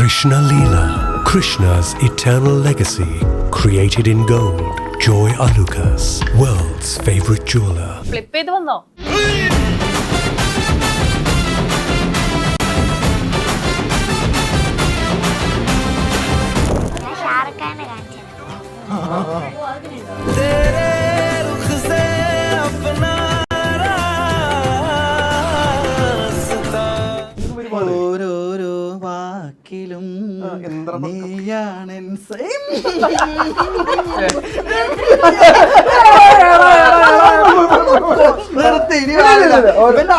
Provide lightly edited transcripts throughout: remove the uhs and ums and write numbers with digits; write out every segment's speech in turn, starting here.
Krishna Leela, Krishna's eternal legacy, created in gold. Joy Alucas, world's favorite jeweler. Flip ചെയ്ത് വന്നോ? ഓരോരോ വാക്കിലും നീയാണ്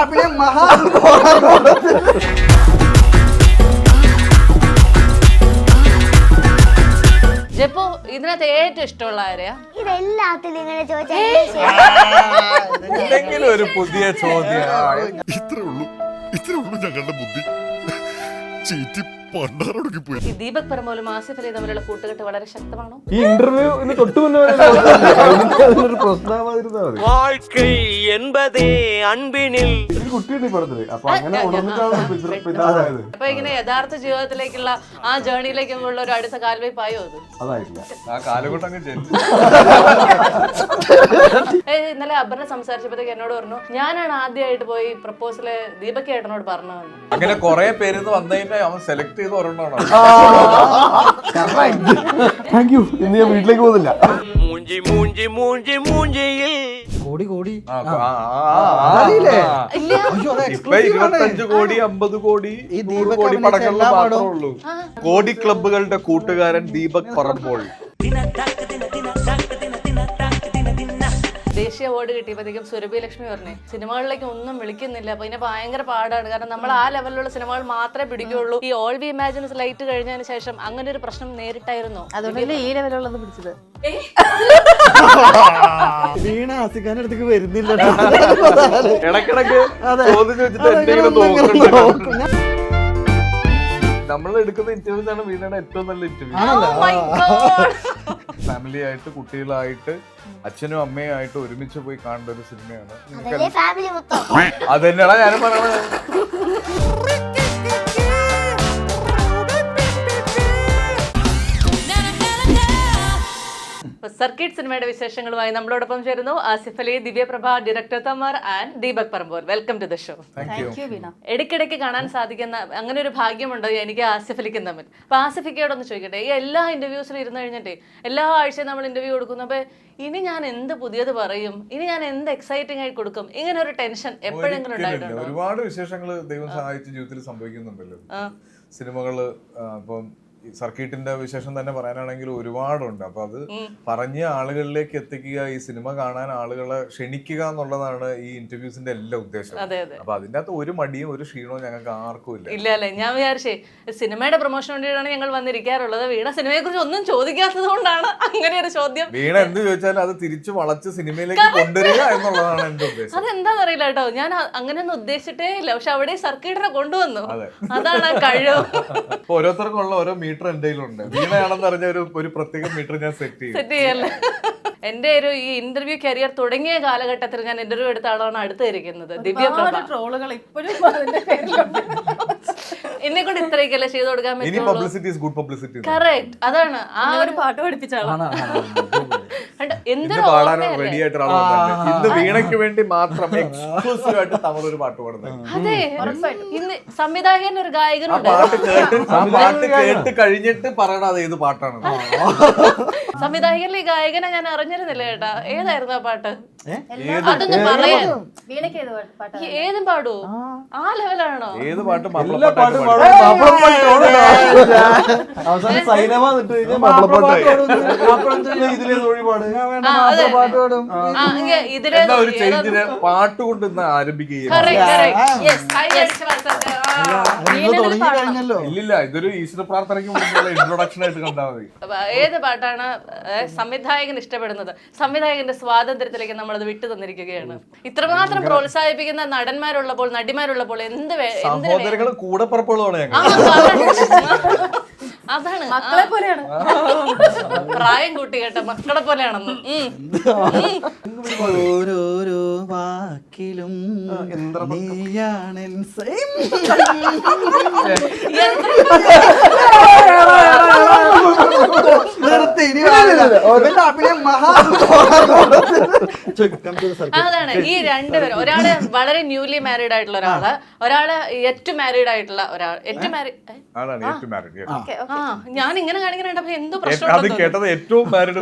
അഭിനയം മഹാ. ജപ്പോ ഇതിനകത്ത് ഏറ്റവും ഇഷ്ടമുള്ള ആരെയാ? ഇതെല്ലാത്തിലും ഇങ്ങനെ എന്തെങ്കിലും ഒരു പുതിയ ചോദ്യം. ഇത്രേ ഉള്ളൂ ഞങ്ങളുടെ ബുദ്ധി. ചീറ്റി പണ്ടാറൊടുക്കി പോയി. ഈ ദീപക് പരമോലും ആസിഫ് അലി തമ്മിലുള്ള കൂട്ടുകെട്ട് വളരെ ശക്തമാണോ? ഈ ഇന്റർവ്യൂ തൊട്ട് മുന്നേ പ്രശ്നമായിരുന്നാ മതി. வாழ்க்கை என்பதே அன்பினில் ഒരു കുട്ടിയുണ്ട് ഈ പടത്തില്. അപ്പൊ അങ്ങനെ ഉണർന്നിട്ടാണ് പിതാവായത്. അപ്പൊ ഇങ്ങനെ യഥാർത്ഥ ജീവിതത്തിലേക്കുള്ള ആ ജേർണിയിലേക്കുള്ള ഒരു അടുത്ത കാൽവയ്പായോ അത്? അതായിട്ടില്ല. ആ കാലുകൊണ്ട് അങ്ങ് ചെല്ലും. ഇന്നലെ അപർണ സംസാരിച്ചപ്പോഴത്തേക്ക് എന്നോട് പറഞ്ഞു, ഞാനാണ് ആദ്യമായിട്ട് പോയി പ്രപ്പോസല് ദീപക് ഏട്ടനോട് പറഞ്ഞതെന്ന്. അങ്ങനെ കൊറേ പേര് വന്നതിന്റെ അവൻ സെലക്ട് ചെയ്ത് ഒരെണ്ണമാണ്. Thank you. ഇന്ന് ഞാൻ വീട്ടിലേക്ക് പോകുന്നില്ല. மூஞ்சி மூஞ்சி மூஞ்சி மூஞ்சியில் കോടി കോടി ആ, ഇപ്പൊ 25 കോടി 50 കോടി ഈ 100 ദീപക് കോടി അഭിനയിച്ച പടങ്ങളിൽ എല്ലാ മാത്രമേ പടവും. ഉള്ളൂ. കോടി ക്ലബ്ബുകളുടെ കൂട്ടുകാരൻ ദീപക് പറമ്പോൾ. ദേശീയ അവാർഡ് കിട്ടിയപ്പോഴത്തേക്കും സുരഭി ലക്ഷ്മി പറഞ്ഞേ, സിനിമകളിലേക്ക് ഒന്നും വിളിക്കുന്നില്ല, അപ്പൊ ഇതിനെ ഭയങ്കര പാടാണ്, കാരണം നമ്മൾ ആ ലെവലിലുള്ള സിനിമകൾ മാത്രമേ പിടിക്കുകയുള്ളൂ. ഈ ഓൾ വി ഇമാജിൻസ് ലൈറ്റ് കഴിഞ്ഞതിന് ശേഷം അങ്ങനെ ഒരു പ്രശ്നം നേരിട്ടായിരുന്നു. അതുകൊണ്ടല്ലേ ഈ ലെവലുള്ളത് പിടിച്ചത്. വീണ ആസിഖാന്റെ അടുത്തേക്ക് വരുന്നില്ല. ഇടക്കിടക്ക് ചോദിച്ചു വെച്ചിട്ട് എന്തെങ്കിലും നോക്കുന്നുണ്ട്. നമ്മൾ എടുക്കുന്ന ഇന്റർവ്യൂസ് ആണ് വീണയുടെ ഏറ്റവും നല്ല ഇന്റർവ്യൂ. ഫാമിലി ആയിട്ട് കുട്ടികളായിട്ട് അച്ഛനും അമ്മയും ആയിട്ട് ഒരുമിച്ച് പോയി കാണേണ്ട ഒരു സിനിമയാണ്. ഫാമിലി മൊത്തം അതന്നെയാണ് ഞാനും പറയണത്. സർക്കിട്ട് സിനിമയുടെ വിശേഷങ്ങളുമായി നമ്മളോടൊപ്പം ചേരുന്നു Asif Ali, Divyaprabha, director Thamar and Deepak Parambol. Welcome to the show. ഇടയ്ക്കിടയ്ക്ക് കാണാൻ സാധിക്കുന്ന അങ്ങനെ ഒരു ഭാഗ്യമുണ്ടോ എനിക്ക് ആസിഫ് അലിക്കും തമ്മിൽ? അപ്പൊ ആസിഫിക്കയോടൊന്ന് ചോദിക്കട്ടെ, ഈ എല്ലാ ഇന്റർവ്യൂസിലും ഇരുന്ന് കഴിഞ്ഞിട്ട് എല്ലാ ആഴ്ചയും നമ്മൾ ഇന്റർവ്യൂ കൊടുക്കുന്നു, അപ്പൊ ഇനി ഞാൻ എന്ത് പുതിയത് പറയും, ഇനി ഞാൻ എന്ത് എക്സൈറ്റിംഗ് ആയി കൊടുക്കും, ഇങ്ങനെ ഒരു ടെൻഷൻ എപ്പോഴെങ്കിലും ഉണ്ടായിട്ടുണ്ടോ? ഒരുപാട് വിശേഷങ്ങൾ ദൈവം സഹായിച്ച് ജീവിതത്തിൽ സംഭവിക്കുന്നുണ്ടല്ലോ. സിനിമകള് ഇപ്പം സർക്കിട്ടിന്റെ വിശേഷം തന്നെ പറയാനാണെങ്കിൽ ഒരുപാടുണ്ട്. അപ്പൊ അത് പറഞ്ഞ ആളുകളിലേക്ക് എത്തിക്കുക, ഈ സിനിമ കാണാൻ ആളുകളെ ക്ഷണിക്കുക എന്നുള്ളതാണ് ഈ ഇന്റർവ്യൂസിന്റെ എല്ലാ ഉദ്ദേശം. അപ്പൊ അതിന്റെ അകത്ത് ഒരു മടിയും ഒരു ക്ഷീണവും ഞങ്ങൾക്ക് ആർക്കും ഇല്ല. ഇല്ല അല്ലേ? ഞാൻ വിചാരിച്ചേ സിനിമയുടെ പ്രൊമോഷൻ വേണ്ടിയിട്ടാണ് ഞങ്ങൾ വന്നിരിക്കാറുള്ളത്, വീണ സിനിമയെ കുറിച്ച് ഒന്നും ചോദിക്കാത്തത് കൊണ്ടാണ് അങ്ങനെ ഒരു ചോദ്യം. വീണ എന്ത് ചോദിച്ചാലും അത് തിരിച്ചു വളച്ച് സിനിമയിലേക്ക് കൊണ്ടുവരിക എന്നുള്ളതാണ് എന്റെ ഉദ്ദേശം. അതെന്താന്ന് അറിയില്ല കേട്ടോ, ഞാൻ അങ്ങനെയൊന്നും ഉദ്ദേശിച്ചിട്ടേ ഇല്ല, പക്ഷെ അവിടെ സർക്കിട്ടിനെ കൊണ്ടുവന്നു, അതാണ് കഴിവ്. ഓരോരുത്തർക്കും ഉള്ള ഓരോ മീറ്റർ എന്റെ കയ്യിലുണ്ട്. വീണയാണെന്ന് പറഞ്ഞ ഒരു പ്രത്യേക മീറ്റർ ഞാൻ സെറ്റ് ചെയ്യല്ലേ. എന്റെ ഒരു ഈ ഇന്റർവ്യൂ കരിയർ തുടങ്ങിയ കാലഘട്ടത്തിൽ ഞാൻ ഇന്റർവ്യൂ എടുത്ത ആളാണ് അടുത്തിരിക്കുന്നത് ദിവ്യപ്രഭ. ട്രോളുകൾ ഇപ്പോഴും എന്നെ കൊണ്ട് ഇത്രയൊക്കെയല്ലേ ചെയ്ത് കൊടുക്കാൻ പറ്റുള്ളൂ. കറക്റ്റ്, അതാണ് ആ ഒരു പാട്ട് പഠിപ്പിച്ച ആളാണ്. എന്തൊരു റെഡി ആയിട്ട് ഇന്ന് വീണയ്ക്ക് വേണ്ടി മാത്രം എക്സ്ക്ലൂസീവ് ആയിട്ട് തമറൊരു പാട്ട് പാടുന്നത്. അതെ, ഇന്ന് സംവിധായകൻ ഒരു ഗായകനുണ്ട്. പാട്ട് കേട്ട് കഴിഞ്ഞിട്ട് പറയണത് അത് ഏത് പാട്ടാണ്. സംവിധായകനിലെ ഈ ഗായകനെ ഞാൻ അറിഞ്ഞിരുന്നില്ല ചേട്ടാ. ഏതായിരുന്നു ആ പാട്ട്? അതൊന്നും പറയാൻ ഏതും പാടൂ? ആ ലെവലാണോ? ഏത് പാട്ട്? ഒരു ചേഞ്ചിന് പാട്ട് കൊണ്ട് ഇന്ന് ആരംഭിക്കുകയും ഇല്ലില്ല, ഇതൊരു ഈശ്വര പ്രാർത്ഥനയ്ക്ക് മുമ്പുള്ള ഇൻട്രൊഡക്ഷൻ ആയിട്ട് കണ്ടാൽ മതി. ഏത് പാട്ടാണ് സംവിധായകൻ ഇഷ്ടപ്പെടുന്നത്? സംവിധായകന്റെ സ്വാതന്ത്ര്യത്തിലേക്ക് നമ്മളത് വിട്ടു തന്നിരിക്കുകയാണ്. ഇത്രമാത്രം പ്രോത്സാഹിപ്പിക്കുന്ന നടന്മാരുള്ളപ്പോൾ, നടിമാരുള്ളപ്പോൾ സഹോദരങ്ങൾ കൂടെ പുറപ്പെടുകയാണ് ഞങ്ങൾ. അതാണ് മക്കളെ പോലെയാണ്, പ്രായം കൂട്ടി കേട്ട മക്കളെ പോലെയാണെന്ന്. ഓരോരോ വാക്കിലും നീയാണെൻ അതാണ് ഈ രണ്ടുപേരും. ഒരാള് വളരെ ന്യൂലി മാരീഡ് ആയിട്ടുള്ള ഒരാള് ഏറ്റവും മാരീഡ് ആയിട്ടുള്ള ഒരാൾ. ഏറ്റവും മാരീഡ്. ഞാൻ ഇങ്ങനെ കാണിക്കണ എന്തോ പ്രശ്നം കേട്ടത് ഏറ്റവും മാരീഡ്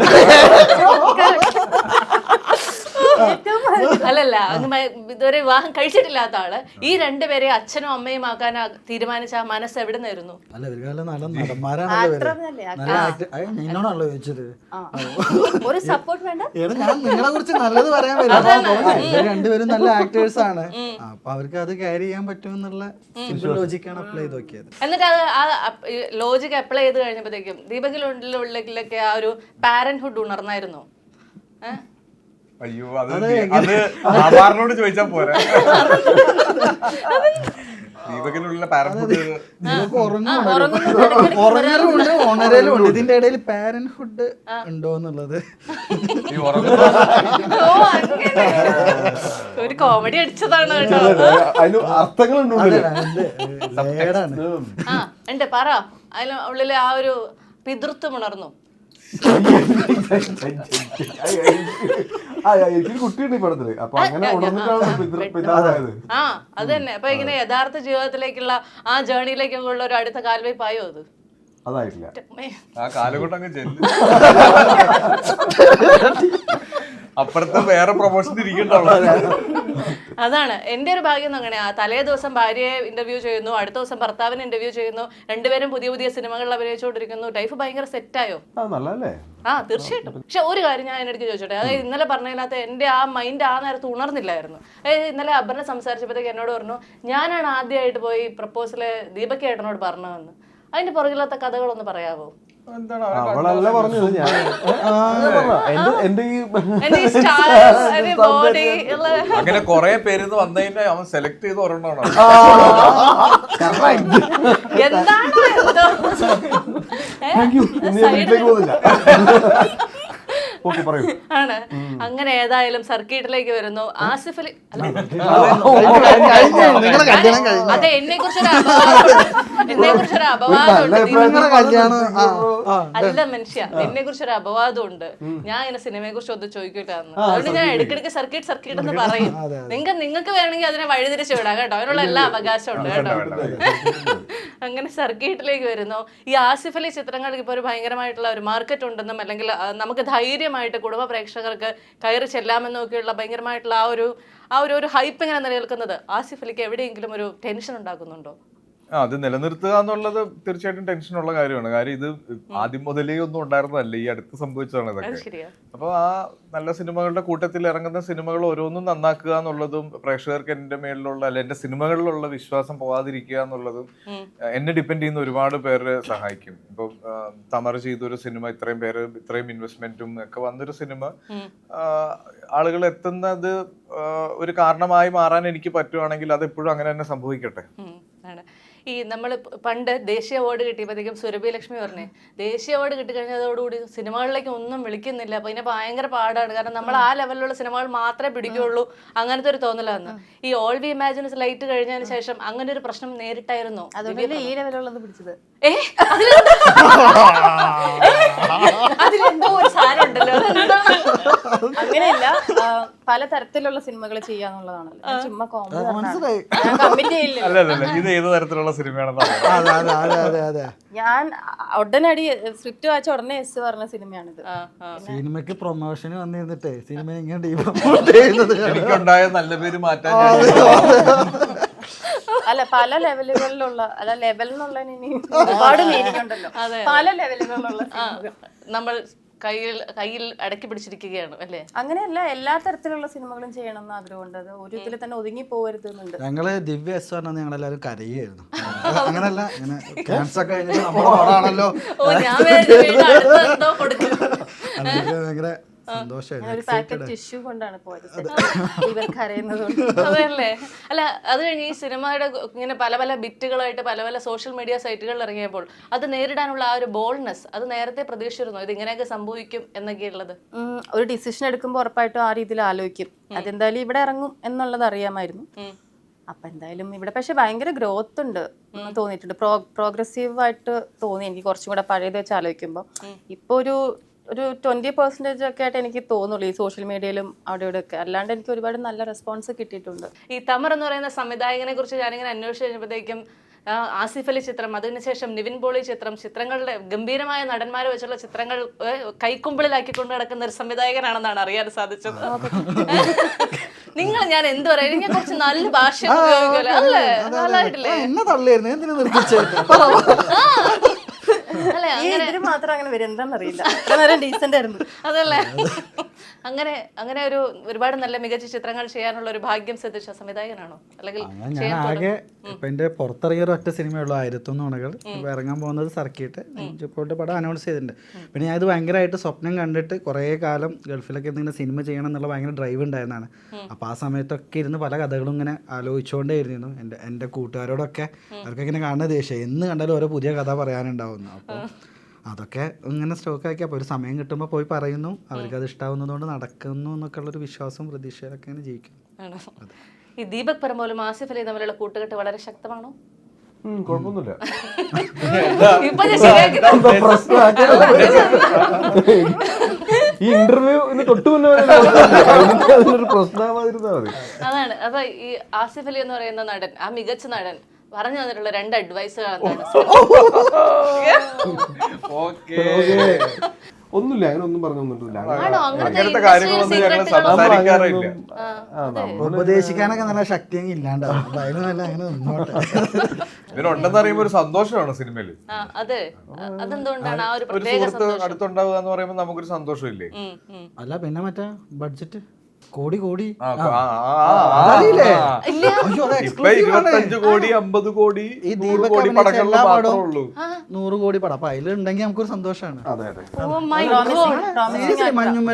അല്ലല്ല, ഇതുവരെ വിവാഹം കഴിച്ചിട്ടില്ലാത്ത ആള് ഈ രണ്ടുപേരെ അച്ഛനും അമ്മയും ആക്കാൻ തീരുമാനിച്ച ആ മനസ്സ് എവിടെ നിന്നായിരുന്നു? അല്ല ഒരു കാലം നല്ല നടന്മാരാണല്ലോ ചോദിച്ചത്. ഒരു സപ്പോർട്ട് വേണ്ട. ഞാൻ നിങ്ങളെ കുറിച്ച് നല്ലത് പറയാൻ വരും. രണ്ടുപേരും നല്ല ആക്ടേഴ്സ് ആണ്. അപ്പൊ അവർക്ക് അത് ക്യാരി ചെയ്യാൻ പറ്റുമെന്നുള്ള സിമ്പിൾ ലോജിക്കാണ് അപ്ലൈ ചെയ്ത് നോക്കിയത്. എന്നിട്ട് അത് ആ ലോജിക്ക് അപ്ലൈ ചെയ്ത് കഴിഞ്ഞപ്പോഴത്തേക്കും ദീപകിലുള്ളിലൊക്കെ ആ ഒരു പാരന്റ്ഹുഡ് ഉണർന്നായിരുന്നു. അയ്യോ, അത് ആധാറിനോട് ചോദിച്ചാ പോരാ. ദീപകിലുള്ള പാരന്റ്ഹുഡ് ഉണരലുണ്ട്. ഇതിന്റെ ഇടയിൽ പാരന്റ്ഹുഡ് ഉണ്ടോ എന്നുള്ളത് ഒരു കോമഡി അടിച്ചതാണ് കേട്ടോ. അതിന് അർത്ഥങ്ങളുണ്ട്. ഉണ്ട് പറ. അതിന് ഉള്ളില് ആ ഒരു പിതൃത്വം ഉണർന്നു. എനിക്ക് കുട്ടിയുണ്ട് ഈ പടത്തില്. അപ്പൊ അങ്ങനെ ഉണർന്നിട്ടാണ് പിതാവായത്. ആ അത് തന്നെ. അപ്പൊ ഇങ്ങനെ യഥാർത്ഥ ജീവിതത്തിലേക്കുള്ള ആ ജേർണിയിലേക്കുള്ള ഒരു അടുത്ത കാൽവയ്പായോ അത്? അതായിട്ടില്ല. ആ കാലഘട്ടം അങ്ങ് ചെല്ലും. അപ്പുറത്തെ വേറെ പ്രൊമോഷൻ ഇരിക്കണ്ടല്ലോ. അതാണ് എന്റെ ഒരു ഭാഗ്യം. അങ്ങനെ തലേ ദിവസം ഭാര്യയെ ഇന്റർവ്യൂ ചെയ്യുന്നു, അടുത്ത ദിവസം ഭർത്താവിനെ ഇന്റർവ്യൂ ചെയ്യുന്നു, രണ്ടുപേരും പുതിയ പുതിയ സിനിമകളിൽ അഭിനയിച്ചുകൊണ്ടിരിക്കുന്നു. ലൈഫ് ഭയങ്കര സെറ്റായോ? നല്ലല്ലേ? ആ തീർച്ചയായിട്ടും. പക്ഷെ ഒരു കാര്യം ഞാൻ അതിനിടയ്ക്ക് ചോദിച്ചോട്ടെ. അതായത് ഇന്നലെ പറഞ്ഞതിനകത്ത് എന്റെ ആ മൈൻഡ് ആ നേരത്ത് ഉണർന്നില്ലായിരുന്നു. ഇന്നലെ അപർണ സംസാരിച്ചപ്പോഴത്തേക്ക് എന്നോട് പറഞ്ഞു, ഞാനാണ് ആദ്യമായിട്ട് പോയി പ്രപ്പോസല് ദീപക് ഏട്ടനോട് പറഞ്ഞതെന്ന്. അതിന്റെ പുറകിലത്തെ കഥകളൊന്ന് പറയാവോ? അവളല്ല പറഞ്ഞത്, ഞാൻ എന്റെ ഈ അങ്ങനെ കൊറേ പേര് വന്നതിന്റെ അവൻ സെലക്ട് ചെയ്ത് ഒരെണ്ണമാണ്. ആണ്. അങ്ങനെ ഏതായാലും സർക്കിട്ടിലേക്ക് വരുന്നു. ആസിഫ് അലി അതെ, എന്നെ കുറിച്ചൊരു അപവാദമുണ്ട്. അല്ല മനുഷ്യ, എന്നെ കുറിച്ചൊരു അപവാദമുണ്ട്. ഞാൻ ഇങ്ങനെ സിനിമയെ കുറിച്ച് ഒന്ന് ചോദിക്കട്ടാന്ന്. അതുകൊണ്ട് ഞാൻ ഇടയ്ക്കിടയ്ക്ക് സർക്കിട്ട് എന്ന് പറയും. നിങ്ങൾക്ക് വേണമെങ്കിൽ അതിനെ വഴിതിരിച്ചു വിടാം കേട്ടോ. അതിനുള്ള എല്ലാ അവകാശം ഉണ്ട് കേട്ടോ. അങ്ങനെ സർക്കിട്ടിലേക്ക് വരുന്നു. ഈ ആസിഫ് അലി ചിത്രങ്ങൾക്ക് ഇപ്പൊ ഒരു ഭയങ്കരമായിട്ടുള്ള ഒരു മാർക്കറ്റ് ഉണ്ടെന്നും, അല്ലെങ്കിൽ നമുക്ക് ധൈര്യമായിട്ട് കുടുംബ പ്രേക്ഷകർക്ക് കയറി ചെല്ലാമെന്നൊക്കെയുള്ള ഭയങ്കരമായിട്ടുള്ള ആ ഒരു ഹൈപ്പ് ഇങ്ങനെ നിലനിൽക്കുന്നത് ആസിഫ് അലിക്ക് എവിടെയെങ്കിലും ഒരു ടെൻഷൻ ഉണ്ടാക്കുന്നുണ്ടോ? അത് നിലനിർത്തുക എന്നുള്ളത് തീർച്ചയായിട്ടും ടെൻഷനുള്ള കാര്യമാണ്. കാര്യം ഇത് ആദ്യം മുതലേ ഒന്നും ഉണ്ടായിരുന്നതല്ല, ഈ അടുത്ത് സംഭവിച്ചതാണ് ഇതൊക്കെ. അപ്പൊ ആ നല്ല സിനിമകളുടെ കൂട്ടത്തിൽ ഇറങ്ങുന്ന സിനിമകൾ ഓരോന്നും നന്നാക്കുക എന്നുള്ളതും, പ്രേക്ഷകർക്ക് എന്റെ മേളിലുള്ള അല്ലെ എന്റെ സിനിമകളിലുള്ള വിശ്വാസം പോകാതിരിക്കുക എന്നുള്ളതും എന്നെ ഡിപ്പെൻഡ് ചെയ്യുന്ന ഒരുപാട് പേരെ സഹായിക്കും. ഇപ്പൊ തമർ ചെയ്തൊരു സിനിമ, ഇത്രയും ഇൻവെസ്റ്റ്മെന്റും ഒക്കെ വന്നൊരു സിനിമ ആളുകൾ എത്തുന്നത് ഒരു കാരണമായി മാറാൻ എനിക്ക് പറ്റുവാണെങ്കിൽ അത് എപ്പോഴും അങ്ങനെ തന്നെ സംഭവിക്കട്ടെ. ഈ നമ്മൾ പണ്ട് ദേശീയ അവാർഡ് കിട്ടിയപ്പോഴത്തേക്കും സുരഭി ലക്ഷ്മി പറഞ്ഞേ, ദേശീയ അവാർഡ് കിട്ടിക്കഴിഞ്ഞതോടുകൂടി സിനിമകളിലേക്ക് ഒന്നും വിളിക്കുന്നില്ല, അപ്പൊ ഇതിനെ ഭയങ്കര പാടാണ്, കാരണം നമ്മൾ ആ ലെവലിലുള്ള സിനിമകൾ മാത്രമേ പിടിക്കുകയുള്ളൂ, അങ്ങനത്തെ ഒരു തോന്നലാന്ന്. ഈ ഓൾ വി ഇമാജിൻ ലൈറ്റ് കഴിഞ്ഞതിന് ശേഷം അങ്ങനെ ഒരു പ്രശ്നം നേരിട്ടായിരുന്നു. അതുകൊണ്ടല്ലേ ഈ ലെവലുള്ളത് പിടിച്ചത്. അതിലെന്തോ ഒരു സാരം ഉണ്ടല്ലോ. അങ്ങനെയല്ല, പല തരത്തിലുള്ള സിനിമകൾ ചെയ്യാന്നുള്ളതാണല്ലോ. ചുമ്മാ കമ്മിറ്റ് അല്ലല്ല, ഇത് ഏത് തരത്തിലുള്ള സിനിമയാണെന്ന് ഞാൻ ഉടനടി സ്ക്രിപ്റ്റ് വായിച്ച ഉടനെ എസ് പറഞ്ഞ സിനിമയാണിത്. സിനിമക്ക് പ്രൊമോഷന് വന്നിരുന്നിട്ടേ സിനിമ ഇങ്ങനെ എനിക്കുണ്ടായ നല്ല പേര് മാറ്റാൻ അല്ല, പല ലെവലുകളിലുള്ള ലെവൽ എന്നുള്ള ഒരുപാട് മീനിങ് ഉണ്ടല്ലോ. പല ലെവലുകളിലുള്ള നമ്മൾ കയ്യിൽ അടക്കി പിടിച്ചിരിക്കുകയാണ് അല്ലേ? അങ്ങനെയല്ല, എല്ലാ തരത്തിലുള്ള സിനിമകളും ചെയ്യണം എന്ന് ആഗ്രഹമുണ്ട്. അത് ഒരു ഇതിൽ തന്നെ ഒതുങ്ങി പോകരുത് എന്നുണ്ട്. ഞങ്ങള് ദിവ്യ എസ് പറഞ്ഞാൽ ഞങ്ങളെല്ലാവരും കരയുമായിരുന്നു. അങ്ങനല്ല, ഇങ്ങനെ ക്യാൻസർ ഒക്കെ കഴിഞ്ഞിട്ട് നമ്മുടെ പടമാണല്ലോ, ഭയങ്കര സന്തോഷമായിരുന്നു. ഒരു പാക്കറ്റ് ടിഷ്യൂ കൊണ്ടാണ് പോയത് ഇവർ കരയുന്നത് അതല്ലേ. അല്ല, അത് കഴിഞ്ഞ് ഈ സിനിമയുടെ ഇങ്ങനെ പല പല ബിറ്റുകളായിട്ട് പല പല സോഷ്യൽ മീഡിയ സൈറ്റുകളിൽ ഇറങ്ങിയപ്പോൾ അത് നേരിടാനുള്ള ആ ഒരു ബോൾഡ്നെസ് അത് നേരത്തെ പ്രതീക്ഷിച്ചിരുന്നോ, ഇത് ഇങ്ങനെയൊക്കെ സംഭവിക്കും എന്നൊക്കെ ഉള്ളത്? ഒരു ഡിസിഷൻ എടുക്കുമ്പോൾ ഉറപ്പായിട്ടും ആ രീതിയിൽ ആലോചിക്കും. അതെന്തായാലും ഇവിടെ ഇറങ്ങും എന്നുള്ളത് അറിയാമായിരുന്നു. അപ്പൊ എന്തായാലും ഇവിടെ പക്ഷെ ഭയങ്കര ഗ്രോത്ത് ഉണ്ട് തോന്നിയിട്ടുണ്ട്. പ്രോഗ്രസീവ് ആയിട്ട് തോന്നി എനിക്ക് കുറച്ചും കൂടെ പഴയത് വെച്ച് ആലോചിക്കുമ്പോൾ. ഇപ്പൊ ഒരു 20% ഒക്കെ ആയിട്ട് എനിക്ക് തോന്നുള്ളൂ ഈ സോഷ്യൽ മീഡിയയിലും അവിടെ ഇവിടെ ഒക്കെ. അല്ലാണ്ട് എനിക്ക് ഒരുപാട് നല്ല റെസ്പോൺസ് കിട്ടിയിട്ടുണ്ട്. ഈ തമർ എന്ന് പറയുന്ന സംവിധായകനെ കുറിച്ച് ഞാനിങ്ങനെ അന്വേഷിച്ച് കഴിഞ്ഞപ്പോഴത്തേക്കും ആസിഫ് അലി ചിത്രം, അതിനുശേഷം നിവിൻ പോളി ചിത്രങ്ങളുടെ ഗംഭീരമായ നടന്മാരെ വെച്ചുള്ള ചിത്രങ്ങൾ കൈക്കുമ്പിളിലാക്കി കൊണ്ട് നടക്കുന്ന ഒരു സംവിധായകനാണെന്നാണ് അറിയാൻ സാധിച്ചത്. നിങ്ങൾ ഞാൻ എന്ത് പറയാ, ഞാൻ കുറച്ച് നല്ല ഭാഷ ഉപയോഗിക്കുമല്ലോ അല്ലേ? നല്ലതായിട്ടില്ലേ? എന്നെ തള്ളിയായിരുന്നു, എന്തിനു നിർത്തിച്ചേ? അല്ലെ, ഇതിന് മാത്രം അങ്ങനെ വരും എന്താണെന്നറിയില്ല. ഡീസന്റ് ആയിരുന്നു അതല്ലേ. അങ്ങനെ ഒരുപാട് നല്ല മികച്ച ചിത്രങ്ങൾ ചെയ്യാനുള്ള ഒരു ഭാഗ്യം സിദ്ധിച്ച സംവിധായകനാണോ? അല്ലെങ്കിൽ ഞാൻ ആകെ ഇപ്പൊ എന്റെ പുറത്തിറങ്ങിയ ഒറ്റ സിനിമയുള്ളൂ 1001 ഉണകൾ. ഇപ്പൊ ഇറങ്ങാൻ പോകുന്നത് സർക്കിട്ട് പോയിട്ട് പടം അനൗൺസ് ചെയ്തിട്ടുണ്ട്. പിന്നെ ഞാൻ ഇത് ഭയങ്കരമായിട്ട് സ്വപ്നം കണ്ടിട്ട് കുറേ കാലം ഗൾഫിലൊക്കെ എന്തെങ്കിലും സിനിമ ചെയ്യണം എന്നുള്ള ഭയങ്കര ഡ്രൈവ് ഉണ്ടായിരുന്നതാണ്. അപ്പോൾ ആ സമയത്തൊക്കെ ഇരുന്ന് പല കഥകളും ഇങ്ങനെ ആലോചിച്ചുകൊണ്ടേ ഇരുന്നു. എൻ്റെ കൂട്ടുകാരോടൊക്കെ അവർക്കൊക്കെ ഇങ്ങനെ കാണുന്ന ദേഷ്യം, എന്ന് കണ്ടാലും ഓരോ പുതിയ കഥ പറയാനുണ്ടാവുന്നു. അപ്പോൾ അതൊക്കെ ഇങ്ങനെ സ്റ്റോക്കാക്കി അപ്പോൾ ഒരു സമയം കിട്ടുമ്പോൾ പോയി പറയുന്നു, അവർക്കത് ഇഷ്ടാവുന്നതുകൊണ്ട് നടക്കുന്നു എന്നൊക്കെ ഉള്ളൊരു വിശ്വാസവും പ്രതീക്ഷയിലൊക്കെ ഇങ്ങനെ ജീവിക്കും. ഈ ദീപക് പറമ്പോലും ആസിഫ് അലി തമ്മിലുള്ള കൂട്ടുകെട്ട് വളരെ ശക്തമാണോ? കുഴപ്പമൊന്നുമില്ല. ഇപ്പൊ ഞാൻ ശരിയാക്കി ഈ ഇന്റർവ്യൂ തൊട്ട് മുന്നേ അതിനൊരു പ്രശ്നമായിരുന്നാ മതി. അതാണ്. അപ്പൊ ഈ ആസിഫ് അലി എന്ന് പറയുന്ന നടൻ, ആ മികച്ച നടൻ പറഞ്ഞു തന്നിട്ടുള്ള 2 അഡ്വൈസുകൾ എന്താണ്? ഒന്നുമില്ല, അങ്ങനെ ഒന്നും പറഞ്ഞു തന്നിട്ടില്ല. അങ്ങനത്തെ കാര്യങ്ങളൊന്നും ഞങ്ങൾ സംസാരിക്കാറില്ല. ഉപദേശിക്കാനൊക്കെ നല്ല ശക്തിയെങ്കിൽ ഇല്ലാണ്ടാവും. അപ്പൊ അതിന് നല്ല അങ്ങനെ നിന്നോട്ടെ. ഇതിനുണ്ടെന്ന് അറിയുമ്പോൾ ഒരു സന്തോഷമാണ് സിനിമയില്. അതെ, അതെന്തുകൊണ്ടാണ് ആ ഒരു ഒരു സുഹൃത്ത് അടുത്തുണ്ടാവുക എന്ന് പറയുമ്പോൾ നമുക്കൊരു സന്തോഷമില്ലേ? അല്ല പിന്നെ മറ്റേ ബഡ്ജറ്റ് കോടി കോടി ഇപ്പൊ 25 കോടി 50 കോടി ഈ ദീപക് പടങ്ങളിൽ എല്ലാ മാത്രമേ പടവും ഉള്ളൂ. 100 കോടി പടം. അപ്പൊ അതിലുണ്ടെങ്കിൽ നമുക്കൊരു സന്തോഷമാണ്. അതെ അതെ.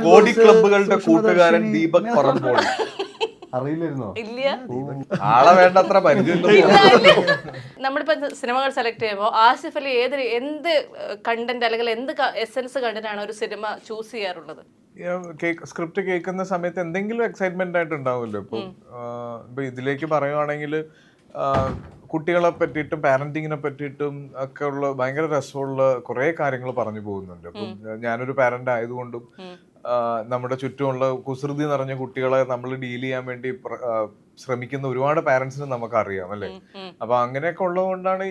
കോടി ക്ലബുകളുടെ കൂട്ടുകാരൻ ദീപക് പറമ്പോൾ. അറിയില്ലായിരുന്നോ? ഇല്ല, ആളെ വേണ്ടത്ര പരിചയം. നമ്മളിപ്പോ സിനിമകൾ സെലക്ട് ചെയ്യുമ്പോൾ ആസിഫ് അലി എന്ത് കണ്ടന്റ് അല്ലെങ്കിൽ എന്ത് എസൻസ് കണ്ടിട്ടാണ് ഒരു സിനിമ ചൂസ് ചെയ്യാറുള്ളത്? സ്ക്രിപ്റ്റ് കേൾക്കുന്ന സമയത്ത് എന്തെങ്കിലും എക്സൈറ്റ്മെന്റ് ആയിട്ട് ഉണ്ടാവുമല്ലോ. ഇപ്പൊ ഇതിലേക്ക് പറയുവാണെങ്കിൽ കുട്ടികളെ പറ്റിയിട്ടും പാരന്റിങ്ങിനെ പറ്റിയിട്ടും ഒക്കെ ഉള്ള ഭയങ്കര രസമുള്ള കുറെ കാര്യങ്ങൾ പറഞ്ഞു പോകുന്നുണ്ട്. അപ്പം ഞാനൊരു പാരന്റ് ആയതുകൊണ്ടും നമ്മുടെ ചുറ്റുമുള്ള കുസൃതി നിറഞ്ഞ കുട്ടികളെ നമ്മൾ ഡീൽ ചെയ്യാൻ വേണ്ടി ശ്രമിക്കുന്ന ഒരുപാട് പാരന്റ്സിന് നമുക്കറിയാം അല്ലെ. അപ്പൊ അങ്ങനെയൊക്കെ ഉള്ളതുകൊണ്ടാണ്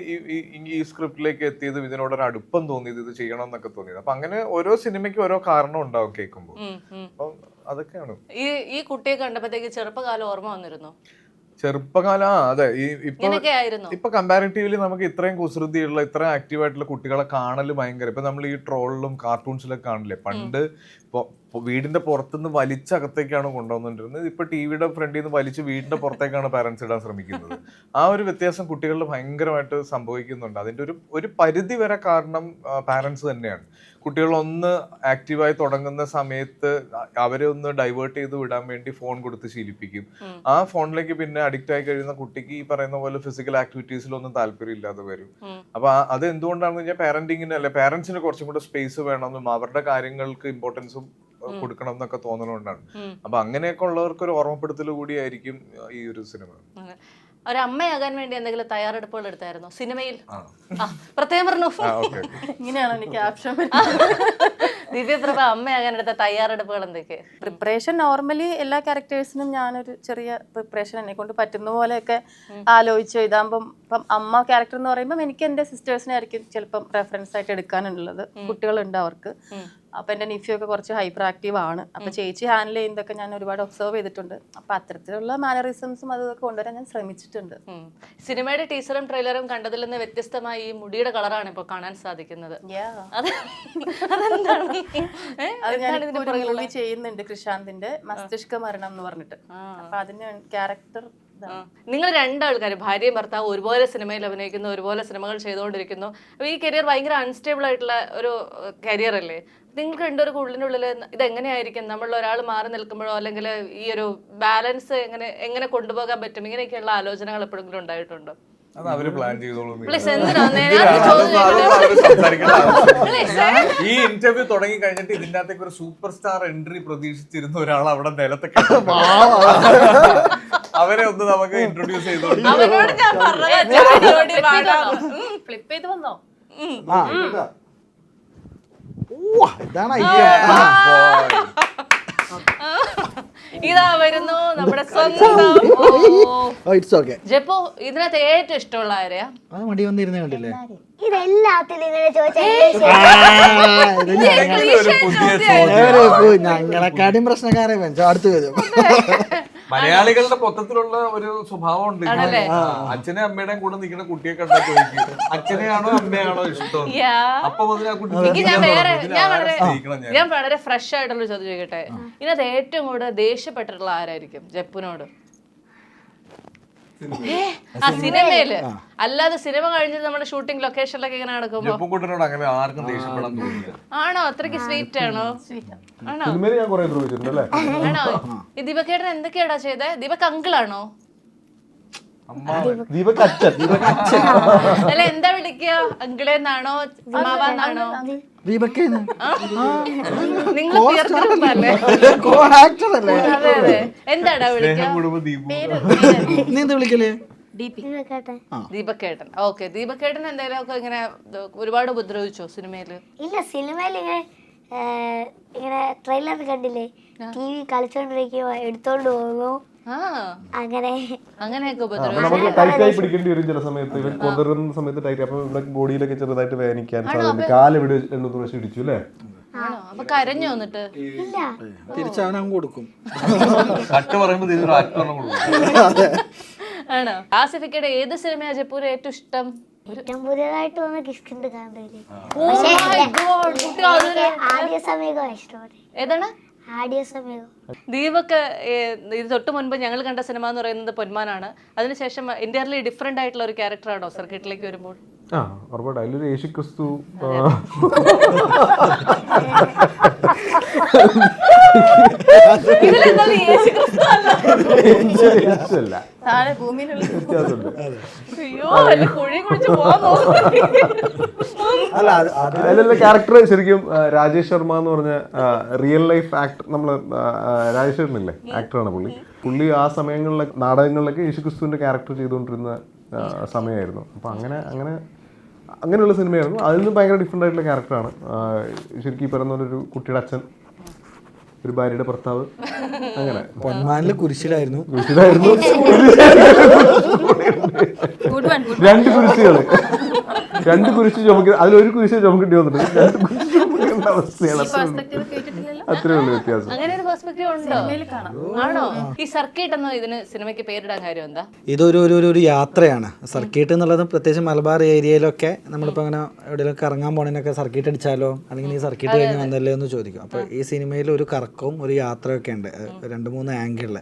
ഈ സ്ക്രിപ്റ്റിലേക്ക് എത്തിയത്, ഇതിനോടൊരു അടുപ്പം തോന്നിയത്, ഇത് ചെയ്യണം എന്നൊക്കെ തോന്നിയത്. അപ്പൊ അങ്ങനെ ഓരോ സിനിമയ്ക്ക് ഓരോ കാരണം ഉണ്ടാവും കേൾക്കുമ്പോൾ. അപ്പം അതൊക്കെയാണ്. ഈ കുട്ടിയെ കണ്ടപ്പോഴത്തേക്ക് ചെറുപ്പകാലം ഓർമ്മ വന്നിരുന്നു? ചെറുപ്പകാലം അതെ. ഇപ്പൊ കമ്പാരിറ്റീവ്ലി നമുക്ക് ഇത്രയും കുസൃതിയുള്ള ഇത്രയും ആക്റ്റീവായിട്ടുള്ള കുട്ടികളെ കാണല് ഭയങ്കര. ഇപ്പൊ നമ്മൾ ഈ ട്രോളിലും കാർട്ടൂൺസിലൊക്കെ കാണില്ലേ, പണ്ട് വീടിന്റെ പുറത്തുനിന്ന് വലിച്ചകത്തേക്കാണ് കൊണ്ടുവന്നിരുന്നത്. ഇപ്പൊ ടിവിയുടെ ഫ്രണ്ടിൽ നിന്ന് വലിച്ച് വീടിന്റെ പുറത്തേക്കാണ് പാരന്റ്സ് ഇടാൻ ശ്രമിക്കുന്നത്. ആ ഒരു വ്യത്യാസം കുട്ടികളിൽ ഭയങ്കരമായിട്ട് സംഭവിക്കുന്നുണ്ട്. അതിന്റെ ഒരു പരിധി വരെ കാരണം പാരന്റ്സ് തന്നെയാണ്. കുട്ടികൾ ഒന്ന് ആക്റ്റീവായി തുടങ്ങുന്ന സമയത്ത് അവരെ ഒന്ന് ഡൈവേർട്ട് ചെയ്ത് വിടാൻ വേണ്ടി ഫോൺ കൊടുത്ത് ശീലിപ്പിക്കും. ആ ഫോണിലേക്ക് പിന്നെ അഡിക്റ്റ് ആയി കഴിയുന്ന കുട്ടിക്ക് ഈ പറയുന്ന പോലെ ഫിസിക്കൽ ആക്ടിവിറ്റീസിലൊന്നും താല്പര്യം ഇല്ലാതെ വരും. അപ്പൊ അത് എന്തുകൊണ്ടാണെന്ന് വെച്ചാൽ പാരന്റിങ്ങിന് അല്ലെ പാരന്റ്സിന് കുറച്ചും കൂടെ സ്പേസ് വേണമെന്നും അവരുടെ കാര്യങ്ങൾക്ക് ഇമ്പോർട്ടൻസും കൊടുക്കണം എന്നൊക്കെ തോന്നുന്നതുകൊണ്ടാണ്. അപ്പൊ അങ്ങനെയൊക്കെ ഉള്ളവർക്ക് ഒരു ഓർമ്മപ്പെടുത്തൽ കൂടിയായിരിക്കും ഈ ഒരു സിനിമ. ഒരമ്മയാകാൻ വേണ്ടി എന്തെങ്കിലും തയ്യാറെടുപ്പുകൾ എടുത്തായിരുന്നോ സിനിമയിൽ? പ്രത്യേകം പറഞ്ഞു. ഇങ്ങനെയാണ് എനിക്ക് ക്യാപ്ഷൻ. ദിവ്യപ്രഭ അമ്മയാകാൻ എടുത്ത തയ്യാറെടുപ്പുകൾ എന്തൊക്കെ? പ്രിപ്പറേഷൻ നോർമലി എല്ലാ ക്യാരക്ടേഴ്സിനും ഞാനൊരു ചെറിയ പ്രിപ്പറേഷൻ എന്നെ കൊണ്ട് പറ്റുന്ന പോലെയൊക്കെ ആലോചിച്ചു. ഇതാകുമ്പം ഇപ്പം അമ്മ ക്യാരക്ടർ എന്ന് പറയുമ്പോൾ എനിക്ക് എൻ്റെ സിസ്റ്റേഴ്സിനെ ആയിരിക്കും ചിലപ്പം റെഫറൻസ് ആയിട്ട് എടുക്കാനുള്ളത്. കുട്ടികളുണ്ട് അവർക്ക്. അപ്പൊ എന്റെ നിഫ്യൊക്കെ കുറച്ച് ഹൈപ്പർ ആക്റ്റീവ് ആണ്. അപ്പൊ ചേച്ചി ഹാൻഡിൽ ചെയ്യുന്നതൊക്കെ ഞാൻ ഒരുപാട് ഒബ്സർവ് ചെയ്തിട്ടുണ്ട്. അപ്പൊ അത്തരത്തിലുള്ള മാനറിസംസും അതൊക്കെ കൊണ്ടുവരാൻ ഞാൻ ശ്രമിച്ചിട്ടുണ്ട്. സിനിമയുടെ ടീസറും ട്രെയിലറും കണ്ടതിൽ നിന്ന് വ്യത്യസ്തമായി ഈ മുടിയുടെ കളറാണ് ഇപ്പൊ കാണാൻ സാധിക്കുന്നത്. മൂവി ചെയ്യുന്നുണ്ട് കൃഷാന്തിന്റെ മസ്തിഷ്ക മരണം എന്ന് പറഞ്ഞിട്ട്. അപ്പൊ അതിന് ക്യാരക്ടർ നിങ്ങൾ രണ്ടാൾക്കാർ ഭാര്യയും ഭർത്താവും ഒരുപോലെ സിനിമയിൽ അഭിനയിക്കുന്നു, ഒരുപോലെ സിനിമകൾ ചെയ്തുകൊണ്ടിരിക്കുന്നു. അപ്പോൾ ഈ കരിയർ ഭയങ്കര അൺസ്റ്റേബിൾ ആയിട്ടുള്ള ഒരു കരിയർ അല്ലേ? നിങ്ങൾക്ക് രണ്ടുപേർക്ക് ഉള്ളിനുള്ളിൽ ഇതെങ്ങനെയായിരിക്കും, നമ്മൾ ഒരാൾ മാറി നിൽക്കുമ്പോഴോ അല്ലെങ്കിൽ ഈ ഒരു ബാലൻസ് എങ്ങനെ കൊണ്ടുപോകാൻ പറ്റും, ഇങ്ങനെയൊക്കെയുള്ള ആലോചനകൾ എപ്പോഴെങ്കിലും ഉണ്ടായിട്ടുണ്ടോ? അത് അവര് പ്ലാൻ ചെയ്തോളും. ഈ ഇന്റർവ്യൂ തുടങ്ങി കഴിഞ്ഞിട്ട് ഇതിന്റെ അകത്തേക്ക് ഒരു സൂപ്പർ സ്റ്റാർ എൻട്രി പ്രതീക്ഷിച്ചിരുന്ന ഒരാൾ അവിടെ നിലത്തൊക്കെ അവരെ ഒന്ന് നമുക്ക് ഇൻട്രൊഡ്യൂസ് ചെയ്തോളൂ. ഫ്ലിപ്പ് ചെയ്ത് വന്നോ? ഇതാണ് ഇതാ വരുന്നു നമ്മുടെ സ്വന്തം ഇറ്റ്സ് ഓക്കെ. ജപ്പോ ഇതിനകത്ത് ഏറ്റവും ഇഷ്ടമുള്ള ആരെയാ? അത് മടി വന്നിരുന്ന് കണ്ടില്ലേ? ഇതെല്ലാത്തിലും ഇങ്ങനെ ചോദിച്ചാൽ ഞങ്ങളെക്കാടും പ്രശ്നക്കാരെ അടുത്ത് വരും. മലയാളികളുടെ മൊത്തത്തിലുള്ള ഒരു സ്വഭാവം ഉണ്ട്. അച്ഛനെ അമ്മയുടെയും കൂടെ നിൽക്കുന്ന കുട്ടിയെ കണ്ടാൽ ചോദിക്കും അച്ഛനെയാണോ അമ്മയാണോ ഇഷ്ടം. അപ്പൊ മുതൽ ആ കുട്ടി ഞാൻ വളരെ ഫ്രഷ് ആയിട്ടുള്ള ചോദ്യം ചോദിക്കട്ടെ, ഇതിനകത്ത് ഏറ്റവും കൂടുതൽ ദേഷ്യപ്പെട്ടിട്ടുള്ള ആരായിരിക്കും ജപ്പുനോട്? സിനിമയില് അല്ലാതെ സിനിമ കഴിഞ്ഞിട്ട് നമ്മുടെ ഷൂട്ടിംഗ് ലൊക്കേഷനിലൊക്കെ ഇങ്ങനെ നടക്കുമ്പോ ജപ്പുകുട്ടനോട് അങ്ങനെ ആർക്കും ദേഷ്യപ്പെടാൻ തോന്നില്ല. ആണോ? അത്രയ്ക്ക് സ്വീറ്റ് ആണോ? ആണോ? ആണോ? ഈ ദീപക്കേട്ടൻ എന്തൊക്കെയാടാ ചെയ്തേ? ദീപക് അങ്കിളാണോ? അല്ല എന്താ വിളിക്കുക? അങ്കിളെന്നാണോ അമ്മാവന്നാണോ? നിങ്ങൾ എന്താടാ വിളിക്കലേ? ദീപക്കേട്ടൻ. ഓക്കെ, ദീപക്കേട്ടൻ എന്തായാലും ഒക്കെ ഇങ്ങനെ ഒരുപാട് ഉപദ്രവിച്ചോ സിനിമയില്? ഇല്ല, സിനിമയിൽ ഇങ്ങനെ ട്രെയിലർ കണ്ടില്ലേ, TV കളിച്ചോണ്ടിരിക്കുമ്പോ എടുത്തോണ്ട് പോകുന്നു, അങ്ങനെയൊക്കെ നമുക്ക് ടൈറ്റായി പിടിക്കേണ്ടി വരും ചില സമയത്ത്. ഇവൻ കൊണ്ടുവരുന്ന സമയത്ത് ടൈറ്റ്, അപ്പൊ ഇവിടെ ബോഡിയിലൊക്കെ ചെറുതായിട്ട് വേദനിക്കാൻ സാധ്യത. കാലെവിടെ 2 പ്രാവശ്യം ഇടിച്ചു അല്ലേ? അപ്പൊ കരഞ്ഞു വന്നിട്ട് തിരിച്ചവനങ്ങ് കൊടുക്കും. കട്ട് പറയുമ്പോ ആണോ? ആസിഫിക്കയുടെ ഏത് സിനിമയാ ജപ്പൂര് ഏറ്റവും ഇഷ്ടം? പുതിയതായിട്ട് വന്ന കിഷ്കിണ്ട് കാണുന്നില്ലേ, ആദ്യ സമയം ഇഷ്ടമാണ്. ഏതാണ്? ആദ്യ സമയം. ദീപക്ക് ഇത് തൊട്ട് മുൻപ് ഞങ്ങൾ കണ്ട സിനിമ എന്ന് പറയുന്നത് പൊന്മാനാണ്. അതിനുശേഷം ഇന്ത്യയിലെ ഡിഫറെന്റ് ആയിട്ടുള്ള ഒരു ക്യാരക്ടറാണോ സർക്കിട്ടിലേക്ക് വരുമ്പോൾ? ഉറപ്പായിട്ടും അതിലൊരു യേശുക്രിസ്തു അതിലുള്ള ക്യാരക്ടർ ശരിക്കും രാജേഷ് ശർമ്മ എന്ന് പറഞ്ഞ റിയൽ ലൈഫ് ആക്ടർ. നമ്മള് രാജേഷ് ശർമ്മയില്ലേ, ആക്ടറാണ് പുള്ളി. ആ സമയങ്ങളിലൊക്കെ നാടകങ്ങളിലൊക്കെ യേശുക്രിസ്തുവിന്റെ ക്യാരക്ടർ ചെയ്തുകൊണ്ടിരുന്ന സമയമായിരുന്നു. അപ്പൊ അങ്ങനെയുള്ള സിനിമയായിരുന്നു. അതിൽ നിന്ന് ഭയങ്കര ഡിഫറെൻ്റ് ആയിട്ടുള്ള ക്യാരക്ടറാണ്. ശരിക്കും ഈ പറയുന്ന ഒരു കുട്ടിയുടെ അച്ഛൻ, ഒരു ഭാര്യയുടെ ഭർത്താവ്, അങ്ങനെ. പൊന്മാനിലെ കുരിശിലായിരുന്നു. 2 കുരിശ് ചുമക്കുന്ന, അതിലൊരു കുരിശ് ചുമക്കേണ്ടി വന്നിട്ടുണ്ട്. 2 കുരിശ് ചുമക്കുന്ന അവസ്ഥയാണ്. അത്രേ ഉള്ളൂ വ്യത്യാസം. അങ്ങനെ ഒരു പെർസ്പെക്റ്റീവ് ഉണ്ടോ? ആണോ? ഈ സർക്കിട്ട് എന്ന ഇതിന് സിനിമയ്ക്ക് പേരിടാൻ കാര്യം എന്താ? ഇതൊരു യാത്രയാണ്. സർക്കിട്ട് എന്നുള്ളത് പ്രത്യേകിച്ച് മലബാർ ഏരിയയിലൊക്കെ നമ്മളിപ്പോൾ അങ്ങനെ എവിടെയെങ്കിലും കറങ്ങാൻ പോകണതിനൊക്കെ സർക്കിട്ട് അടിച്ചാലോ, അല്ലെങ്കിൽ ഈ സർക്കിട്ട് കഴിഞ്ഞ് വന്നല്ലേ എന്ന് ചോദിക്കും. അപ്പോൾ ഈ സിനിമയിൽ ഒരു കറക്കവും ഒരു യാത്രയൊക്കെ ഉണ്ട്, 2-3 ആംഗിളിൽ.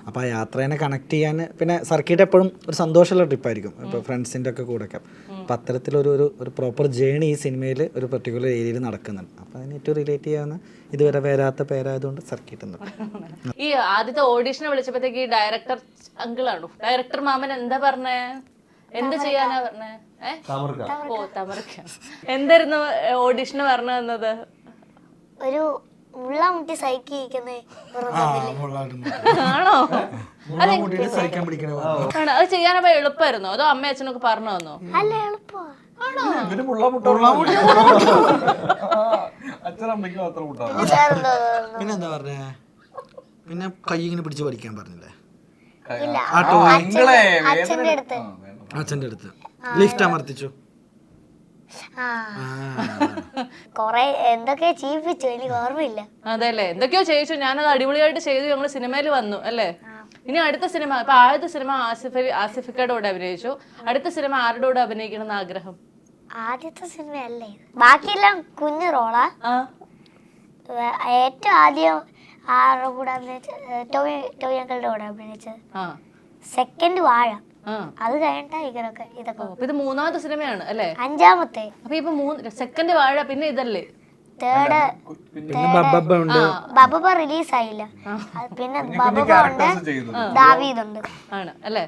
അപ്പോൾ ആ യാത്രേനെ കണക്ട് ചെയ്യാൻ, പിന്നെ സർക്കിട്ട് എപ്പോഴും ഒരു സന്തോഷമുള്ള ട്രിപ്പായിരിക്കും, ഇപ്പോൾ ഫ്രണ്ട്സിൻ്റെ ഒക്കെ കൂടെയൊക്കെ. അപ്പോൾ അത്തരത്തിലൊരു പ്രോപ്പർ ജേണി ഈ സിനിമയിൽ ഒരു പെർട്ടിക്കുലർ ഏരിയയിൽ നടക്കുന്നുണ്ട്. അപ്പോൾ അതിന് ഏറ്റവും റിലേറ്റ് ചെയ്യാവുന്ന ഇതുവരെ വരാത്ത പേരായതുകൊണ്ട് സർക്കിട്ട് എന്ന്. ഈ ആദ്യത്തെ ഓഡീഷനെ വിളിച്ചപ്പോഴത്തേക്ക് ഈ ഡയറക്ടർ അങ്കിളാണോ, ഡയറക്ടർ മാമൻ എന്താ പറഞ്ഞേ? എന്ത് ചെയ്യാനാ പറഞ്ഞേ? തമർക്ക. എന്തായിരുന്നു ഓഡീഷന് പറഞ്ഞു തന്നത്? ഒരു മുള്ളാമുട്ടി സൈക്കിളിരിക്കുന്നേ. ആണോ? അത് ചെയ്യാനപ്പോ എളുപ്പമായിരുന്നോ, അതോ അമ്മ അച്ഛനൊക്കെ പറഞ്ഞു തന്നോ? അല്ല, എളുപ്പമാണ്. അച്ഛനമ്മയ്ക്ക് മാത്രം കൂട്ടാണ്. പിന്നെന്താ പറഞ്ഞേ? പിന്നെ കൈ ഇങ്ങനെ പിടിച്ച് പഠിക്കാൻ പറഞ്ഞില്ലേ? അച്ഛൻ്റെ അടുത്ത് ലിഫ്റ്റ് അമർത്തിച്ചു. കൊറേ എന്തൊക്കെയോ ചെയ്യിപ്പിച്ചു, എനിക്ക് ഓർമ്മയില്ല. അതെല്ലേ, എന്തൊക്കെയോ ചെയ്യിച്ചു. ഞാനത് അടിപൊളിയായിട്ട് ചെയ്തു, ഞങ്ങള് സിനിമയിൽ വന്നു അല്ലേ? ഇനി അടുത്ത സിനിമ, ഇപ്പൊ ആദ്യത്തെ സിനിമ ആസിഫിക്കയുടെ കൂടെ അഭിനയിച്ചു. അടുത്ത സിനിമ ആരുടെ കൂടെ അഭിനയിക്കണം എന്ന് ആഗ്രഹം? ആദ്യത്തെ സിനിമ അല്ലേ, ബാക്കിയെല്ലാം കുഞ്ഞു റോളാ. ഏറ്റവും ആദ്യം ആരുടെ കൂടെ അഭിനയിച്ച, ടോവിയുടെ കൂടെ അഭിനയിച്ചത് സെക്കൻഡ് വാഴ, ആ അത് കഴിഞ്ഞിട്ടാ ഇതൊക്കെ. അപ്പൊ ഇത് മൂന്നാമത്തെ സിനിമയാണ് അല്ലേ? 5ാമത്തെ. അപ്പൊ ഇപ്പൊ സെക്കൻഡ് വാഴ, പിന്നെ ഇതല്ലേ തേർഡ് ഉണ്ട്. ബബബ റിലീസ് ആയില്ല. പിന്നെ ബബബ ഉണ്ട്, ദാവീദ് ഉണ്ട്. ആണ് അല്ലേ?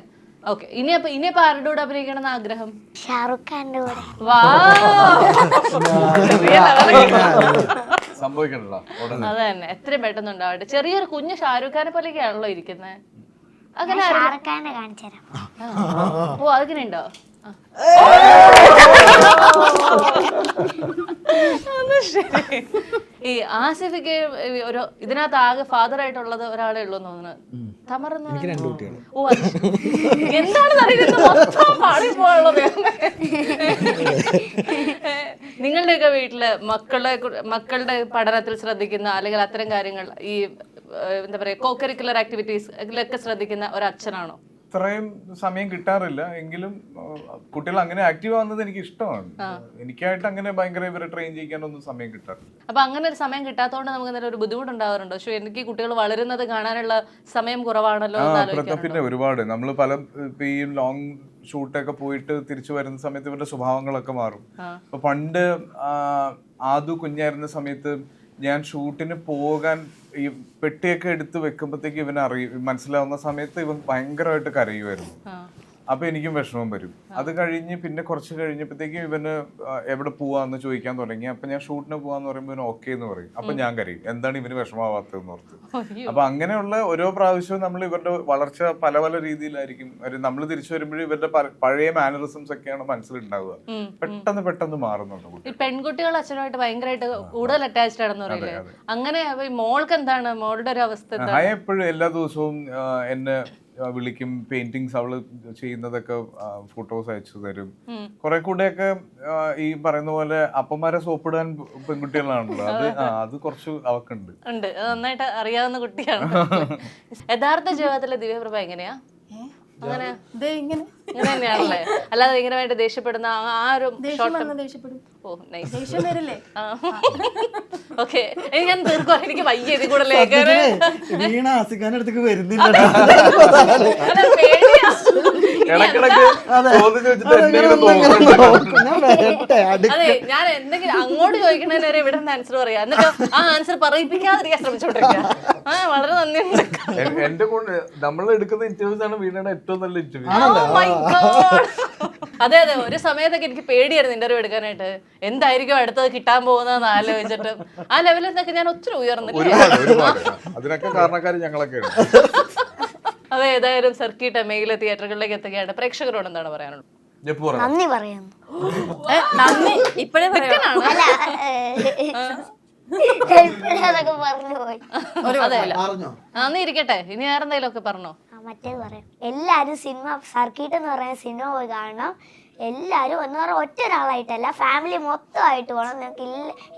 ഓക്കെ. ഇനിയപ്പോ ആരുടെ കൂടെ അഭിനയിക്കണം എന്ന് ആഗ്രഹം? ഷാറുഖ് ഖാന്റെ കൂടെ. സംഭവിക്കണല്ലോ അത് തന്നെ, എത്രയും പെട്ടെന്ന് ഉണ്ടാവട്ടെ. ചെറിയൊരു കുഞ്ഞ് ഷാരൂഖ് ഖാനെ പോലെയൊക്കെയാണല്ലോ ഇരിക്കുന്നത്. അങ്ങനെ ഷാറുഖ് ഖാനെ കാണിച്ചു തരാം. ഓ അതിങ്ങനെ ഉണ്ടോ? ശരി. ഈ ആസിഫിക്ക് ഒരു ഇതിനകത്ത് ആകെ ഫാദർ ആയിട്ടുള്ളത് ഒരാളെ ഉള്ളൂ എന്ന് തോന്നുന്നത്. തമർ എന്ന് പറയുന്നത്. ഓ എന്താണെന്ന് അറിയുന്നത് മൊത്തം പാടിപ്പോയുള്ളത്. നിങ്ങളുടെയൊക്കെ വീട്ടില് മക്കളുടെ പഠനത്തിൽ ശ്രദ്ധിക്കുന്ന, അല്ലെങ്കിൽ അത്തരം കാര്യങ്ങൾ, ഈ എന്താ പറയാ, കോ കരിക്കുലർ ആക്ടിവിറ്റീസ് ഇതിലൊക്കെ ശ്രദ്ധിക്കുന്ന ഒരു അച്ഛനാണോ? ഇത്രയും സമയം കിട്ടാറില്ല, എങ്കിലും കുട്ടികൾ അങ്ങനെ ആക്റ്റീവ് ആവുന്നത് എനിക്ക് ഇഷ്ടമാണ്. എനിക്കായിട്ട് അങ്ങനെ ഭയങ്കര ഇവരെ ട്രെയിൻ ചെയ്യിക്കാനൊന്നും സമയം കിട്ടാറില്ല. അപ്പൊ അങ്ങനെ ഒരു സമയം കിട്ടാത്തതുകൊണ്ട് നമുക്ക് എന്തെങ്കിലും ഒരു ബുദ്ധിമുട്ടുണ്ടാവാറുണ്ടോ? പക്ഷേ എനിക്ക് കുട്ടികൾ വളരുന്നത് കാണാനുള്ള സമയം കുറവാണല്ലോ. പിന്നെ ഒരുപാട് നമ്മൾ ഈ ലോങ് ഷൂട്ടൊക്കെ പോയിട്ട് തിരിച്ചു വരുന്ന സമയത്ത് ഇവരുടെ സ്വഭാവങ്ങളൊക്കെ മാറും. അപ്പൊ പണ്ട് ആദു കുഞ്ഞായിരുന്ന സമയത്ത് ഞാൻ ഷൂട്ടിന് പോകാൻ ഈ പെട്ടിയൊക്കെ എടുത്ത് വെക്കുമ്പോഴത്തേക്ക് ഇവൻ മനസ്സിലാവുന്ന സമയത്ത് ഇവൻ ഭയങ്കരമായിട്ട് കരയുമായിരുന്നു. അപ്പൊ എനിക്കും വിഷമം വരും. അത് കഴിഞ്ഞ് പിന്നെ കുറച്ച് കഴിഞ്ഞപ്പോഴത്തേക്കും ഇവന് എവിടെ പോവാന്ന് ചോദിക്കാൻ തുടങ്ങി. അപ്പൊ ഞാൻ ഷൂട്ടിന് പോവാന്ന് പറയുമ്പോൾ ഇവന് ഓക്കെ എന്ന് പറയും. അപ്പൊ ഞാൻ കരയും, എന്താണ് ഇവന് വിഷമാവാത്തതെന്ന് ഓർത്ത്. അപ്പൊ അങ്ങനെയുള്ള ഓരോ പ്രാവശ്യവും നമ്മൾ ഇവരുടെ വളർച്ച പല പല രീതിയിലായിരിക്കും. നമ്മൾ തിരിച്ചു വരുമ്പോഴും ഇവരുടെ പഴയ മാനറിസംസ് ഒക്കെയാണ് മനസ്സിലുണ്ടാവുക. പെട്ടെന്ന് മാറുന്നുണ്ട്. ഈ പെൺകുട്ടികൾ അച്ഛനുമായിട്ട് ഭയങ്കരമായിട്ട് കൂടുതൽ അറ്റാച്ച്ഡ് ആണെന്ന് പറയില്ലേ? അങ്ങനെ മോൾക്ക് എന്താണ്, മോളുടെ ഒരു അവസ്ഥ? എപ്പോഴും എല്ലാ ദിവസവും എന്നെ വിളിക്കും. പെയിന്റിങ്സ് അവള് ചെയ്യുന്നതൊക്കെ ഫോട്ടോസ് അയച്ചു തരും. കുറെ കൂടെയൊക്കെ ഈ പറയുന്ന പോലെ അപ്പന്മാരെ സോപ്പിടാൻ പെൺകുട്ടികളാണല്ലോ, അത് കുറച്ച് അവക്കുണ്ട്. നന്നായിട്ട് അറിയാവുന്ന കുട്ടിയാണ്. യഥാർത്ഥ ജീവിതത്തിലെ ദിവ്യപ്രഭ എങ്ങനെയാ? അങ്ങനെ ഇങ്ങനെ തന്നെയാണല്ലേ? അല്ലാതെ ഭയങ്കരമായിട്ട് ദേഷ്യപ്പെടുന്ന ആ ഒരു ഓക്കെ. ഞാൻ തീർക്കും, എനിക്ക് വയ്യ ഇത് കൂടെ അതെ. ഞാൻ എന്തെങ്കിലും അങ്ങോട്ട് ചോദിക്കണതിന് വരെ ഇവിടെ ആൻസർ പറയാം, എന്നിട്ട് ആ ആൻസർ പറയിപ്പിക്കാതിരിക്കാൻ ശ്രമിച്ചോണ്ടിരിക്കുക. വളരെ നന്ദിയുണ്ട്. എന്റെ കൊണ്ട് നമ്മൾ എടുക്കുന്ന ഇന്റർവ്യൂസ് ആണ് വീടിന്റെ ഏറ്റവും നല്ല ഇന്റർവ്യൂ. അതെ അതെ, ഒരു സമയത്തൊക്കെ എനിക്ക് പേടിയായിരുന്നു ഇന്റർവ്യൂ എടുക്കാനായിട്ട്. എന്തായിരിക്കും അടുത്തത് കിട്ടാൻ പോകുന്നതെന്ന് ആലോചിച്ചിട്ട് ആ ലെവലിൽ നിന്നൊക്കെ ഞാൻ ഒത്തിരി ഉയർന്നില്ല. അതിനൊക്കെ കാരണക്കാര് ഞങ്ങളൊക്കെ. അതെ, ഏതായാലും സർക്കിട്ട് മെയില് തിയേറ്ററുകളിലേക്ക് എത്തുകയാണ്. പ്രേക്ഷകരോട് എന്താണ് പറയാനുള്ളത്? നന്ദി പറയുന്നു. നന്ദി ഇപ്പോഴേ പറയാനാണ്. നന്ദി ഇരിക്കട്ടെ, ഇനി വേറെ എന്തെങ്കിലും ഒക്കെ പറഞ്ഞോ? മറ്റേത് പറയാം. എല്ലാരും സിനിമ സർക്കിട്ട് എന്ന് പറയുന്ന സിനിമ പോയി കാണണം. എല്ലാരും എന്ന് പറഞ്ഞാൽ ഒറ്റ ഒരാളായിട്ടല്ല, ഫാമിലി മൊത്തമായിട്ട് പോകണം. നിങ്ങൾക്ക്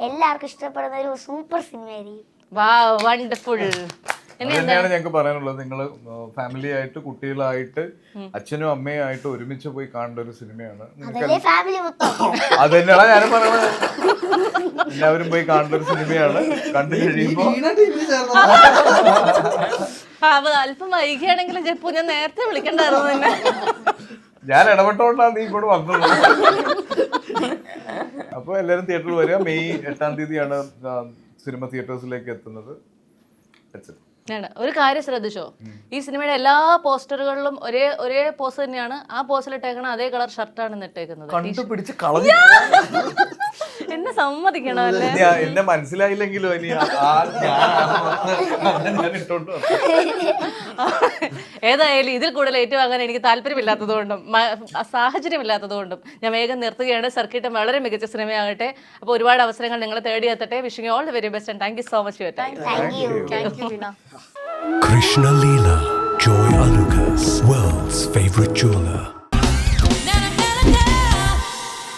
എല്ലാവർക്കും ഇഷ്ടപ്പെടുന്ന ഒരു സൂപ്പർ സിനിമ ആയിരിക്കും. വാവ്, വണ്ടർഫുൾ. തന്നെയാണ് ഞങ്ങൾക്ക് പറയാനുള്ളത്. നിങ്ങൾ ഫാമിലി ആയിട്ട്, കുട്ടികളായിട്ട്, അച്ഛനും അമ്മയും ആയിട്ട് ഒരുമിച്ച് പോയി കാണേണ്ട ഒരു സിനിമയാണ്. അത് തന്നെയാണ് ഞാനും പറയണത്. എല്ലാവരും പോയി കാണേണ്ട ഒരു സിനിമയാണ്. കണ്ടു കഴിയുമ്പോ അല്പം വൈകിയാണെങ്കിലും ചിലപ്പോ ഞാൻ നേരത്തെ വിളിക്കണ്ടായിരുന്നു തന്നെ. ഞാൻ ഇടപെട്ടോണ്ടാണ് നീ ഇങ്ങോട്ട് വന്നത്. അപ്പൊ എല്ലാരും തിയേറ്ററിൽ വരിക. മെയ് 8-ാം തീയതിയാണ് സിനിമ തിയേറ്റേഴ്സിലേക്ക് എത്തുന്നത്. ഒരു കാര്യം ശ്രദ്ധിച്ചോ, ഈ സിനിമയുടെ എല്ലാ പോസ്റ്ററുകളിലും ഒരേ പോസ് തന്നെയാണ്. ആ പോസ്റ്റിലിട്ടേക്കണ അതേ കളർ ഷർട്ടാണ് ഇട്ടേക്കുന്നത്. എന്നെ സമ്മതിക്കണം അല്ലേ? എന്നെ മനസ്സിലായില്ലെങ്കിലോ ഇനി ഏതായാലും ഇതിൽ കൂടുതൽ ഏറ്റുവാങ്ങാൻ എനിക്ക് താല്പര്യമില്ലാത്തതുകൊണ്ടും സാഹചര്യമില്ലാത്തതുകൊണ്ടും ഞാൻ വേഗം നിർത്തുകയാണ്. സർക്കിട്ട് വളരെ മികച്ച സിനിമയാകട്ടെ. അപ്പോൾ ഒരുപാട് അവസരങ്ങൾ നിങ്ങളെ തേടിയെത്തട്ടെ. Wishing all the very best and thank you so much your time. Thank you Veena. Krishna Leela, Joy Alucas, world's favorite jeweler.